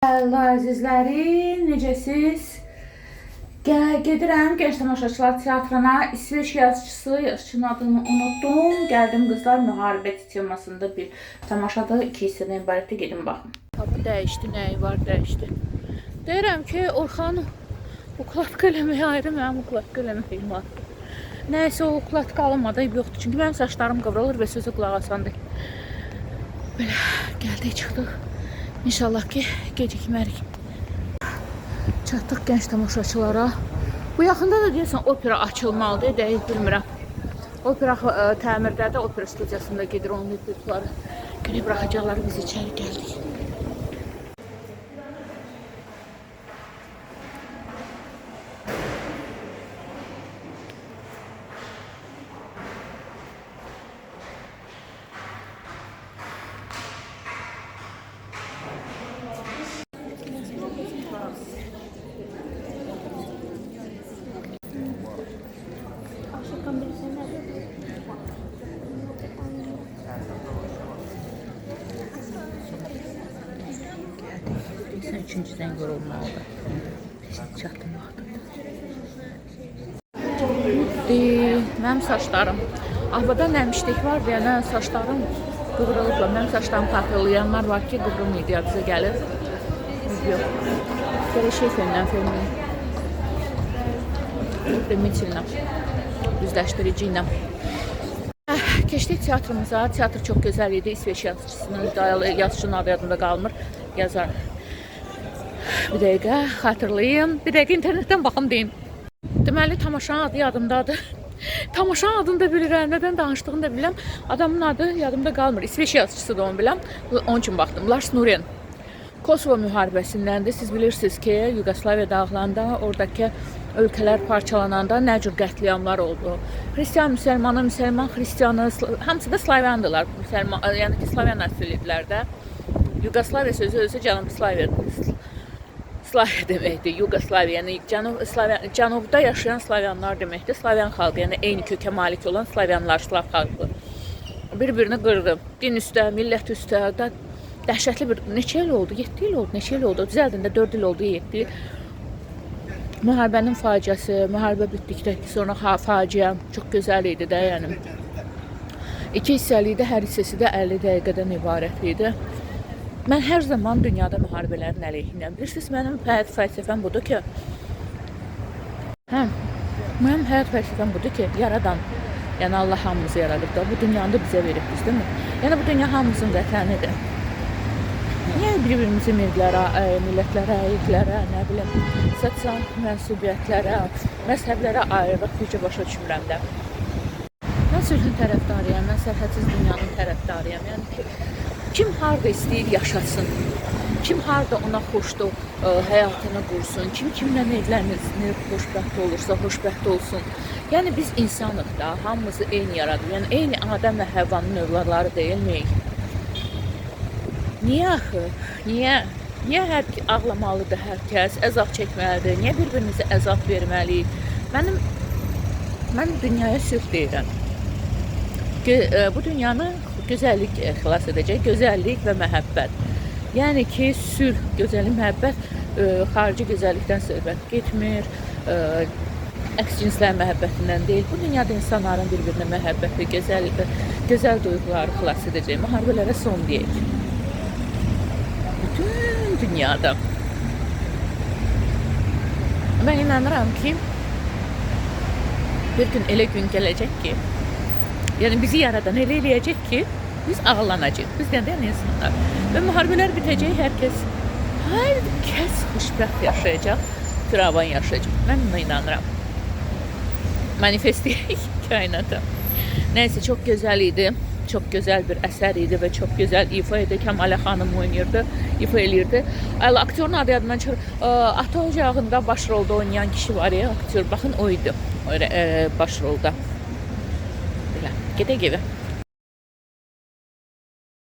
Hello əzizlərim, necəsiz? Gedirəm Genç Tamaşaçılar Teatrına. İsveç yazıçının adını unuttum. Gəldim qızlar müharibə temasında bir tamaşada 2 hissədən ibarətdə gedim baxım. Bu dəyişdi, nəyi var dəyişdi. Deyirəm ki, Orxan ukladka eləməyə ayrı, mənim ukladka eləməyim var. Nəysə o ukladka alınmadı, yoxdur. Çünki mənim saçlarım qıvrılır və sözü qulaq asandır. Belə gəldik, çıxdıq. İnşallah ki gecikmərik. Çatdıq Genç Tamaşaçılara. Bu yaxında da deyəsən opera açılmalıdır, deyil bilmirəm. Opera təmirdədir, opera studiyasında gedir onun repetituarı. Günə buraxacaqlar, biz içəri gəldik. Sen üçüncüden yorulmalıdır. Çatdım vaxtıdır. Mənim saçlarım. Avada nəmişlik var deyənə saçlarım qıvrılıbla. Mənim saçlarım parçalayanlar var ki, qıvrılmaydı ya bizə gəlir. Yox. Belə şey filmdən. Primitivlə. Düzləşdirici ilə. Keçdik teatrımıza. Teatr çox gözəl idi. İsveç yazıçının adı yadımda qalmır. Yazar. Bir dəqiqə xatırlayayım. Bir dəqiqə internetdən baxım deyim. Deməli, tamaşanın adı yadımdadır. Tamaşanın adını da bilirəm, nədən danışdığını da bilirəm. Adamın adı yadımda qalmır. İsveç yazıçısıdır, onu biləm. Onun üçün baxdım. Lars Norén. Kosovo müharibəsindəndir. Siz bilirsiniz ki, Yugoslaviya dağılanda, oradakı ölkələr parçalananda nə cür qətliamlar oldu. Hristiyan, müsəlmanı, müsəlman, hristiyanı, hamısı da slavyandılar. Yəni ki, slavyan əsillidirlər də. Yugoslaviya sözü özü Cənub Slavya deməkdir. Yugoslaviya, yəni cənubda yaşayan slavyanlar deməkdir. Slavyan xalqı, yəni eyni kökə malik olan slavyanlar, slav xalqı. Bir-birini qırdı. Din üstə, millət üstə, dəhşətli bir neçə il oldu? 7 il oldu, neçə il oldu? Düzəldində 4 il oldu, 7 il. Müharibənin faciəsi, müharibə bitdikdən sonra faciə çox gözəl idi də, yəni. 2 hissəli idi, hər hissəsi də 50 dəqiqədən ibarət idi. Mən hər zaman dünyada müharibələrin əleyhinəm. Bilirsiniz, mənim həyat fəlsəfəm budur ki, mənim həyat fəlsəfəm budur ki, yaradan, yəni Allah hamımızı yaradıb da, bu dünyanı da bizə verib biz, değil mi? Yəni bu dünya hamımızın vətənidir. Niyə bir-birimizi millətlərə, irqlərə, nə bilim, sosial mənsubiyyətlərə, məzhəblərə ayırıq, bircə başa düşmürəm də. Mən sülhün tərəfdarıyam, mən sərhədsiz dünyanın tərəfdarıyam. Yəni ki, kim harda istəyir yaşasın, kim harda ona xoşdur, həyatını qursun, kim kimlə evlənir, xoşbəxt olursa, xoşbəxt olsun. Yəni biz insanıq da, hamımızı eyni yaradır. Yəni eyni Adəmlə Həvvanın övladları deyilməyik. Niyə axı? Niyə? Niyə ağlamalıdır hər kəs, əzab çəkməlidir? Niyə bir-birimizə əzab verməliyik? Mən dünyaya sülh deyirəm. Bu dünyanı gözəllik xilas edəcək, gözəllik və məhəbbət. Yəni ki, sülh, gözəllik, məhəbbət xarici gözəllikdən söhbət getmir, əks cinslər məhəbbətindən deyil. Bu dünyada insanların bir-birinə məhəbbəti, gözəl duyğuları xilas edəcək. Müharibələrə son deyək. Bütün dünyada. Mən inanıram ki, bir gün elə gün gələcək ki, yəni bizi yaradan elə eləyəcək ki, biz ağlanacaq. Biz nədən insanlar. Və müharibələr bitəcək, hər kəs xoşbəxt yaşayacaq, firavan yaşayacaq. Mən buna inanıram. Manifest deyək kainata. Nəysə, çox gözəl idi. Çox gözəl bir əsər idi və çox gözəl ifa idi. Kəmalə xanım oynayırdı, ifa eləyirdi. Aktyorun adı yadımdan çıxır. Ata ocağında başrolda oynayan kişi var ya, aktyor. Baxın, o idi baş rolda. Belə, gedək evə.